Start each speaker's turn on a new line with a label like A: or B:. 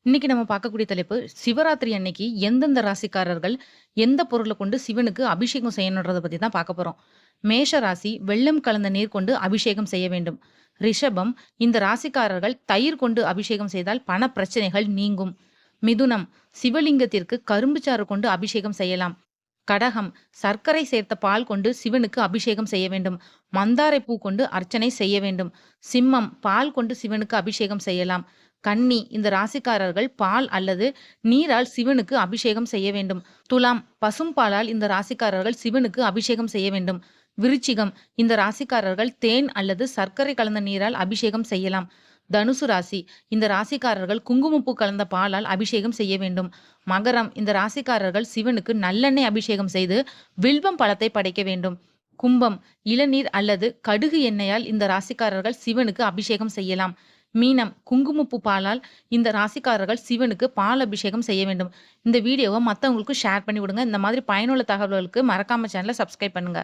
A: இன்னைக்கு நம்ம பார்க்கக்கூடிய தலைப்பு, சிவராத்திரி அன்னைக்கு எந்தெந்த ராசிக்காரர்கள் எந்த பொருள கொண்டு சிவனுக்கு அபிஷேகம் செய்யணுன்றத பத்தி தான் பார்க்க போறோம். மேஷ ராசி வெல்லம் கலந்த நீர் கொண்டு அபிஷேகம் செய்ய வேண்டும். ரிஷபம் இந்த ராசிக்காரர்கள் தயிர் கொண்டு அபிஷேகம் செய்தால் பண பிரச்சனைகள் நீங்கும். மிதுனம் சிவலிங்கத்திற்கு கரும்புச்சாறு கொண்டு அபிஷேகம் செய்யலாம். கடகம் சர்க்கரை சேர்த்த பால் கொண்டு சிவனுக்கு அபிஷேகம் செய்ய வேண்டும். மந்தாரை பூ கொண்டு அர்ச்சனை செய்ய வேண்டும். சிம்மம் பால் கொண்டு சிவனுக்கு அபிஷேகம் செய்யலாம். கன்னி இந்த ராசிக்காரர்கள் பால் அல்லது நீரால் சிவனுக்கு அபிஷேகம் செய்ய வேண்டும். துலாம் பசும் பாலால் இந்த ராசிக்காரர்கள் சிவனுக்கு அபிஷேகம் செய்ய வேண்டும். விருச்சிகம் இந்த ராசிக்காரர்கள் தேன் அல்லது சர்க்கரை கலந்த நீரால் அபிஷேகம் செய்யலாம். தனுசு ராசி இந்த ராசிக்காரர்கள் குங்குமப்பூ கலந்த பாலால் அபிஷேகம் செய்ய வேண்டும். மகரம் இந்த ராசிக்காரர்கள் சிவனுக்கு நல்லெண்ணெய் அபிஷேகம் செய்து வில்வம் பழத்தை படைக்க வேண்டும். கும்பம் இளநீர் அல்லது கடுகு எண்ணெயால் இந்த ராசிக்காரர்கள் சிவனுக்கு அபிஷேகம் செய்யலாம். மீனம் குங்குமப்பூ பாலால் இந்த ராசிக்காரர்கள் சிவனுக்கு பால் அபிஷேகம் செய்ய வேண்டும். இந்த வீடியோவை மற்றவங்களுக்கு ஷேர் பண்ணி விடுங்க. இந்த மாதிரி பயனுள்ள தகவல்களுக்கு மறக்காம சேனலை சப்ஸ்கிரைப் பண்ணுங்க.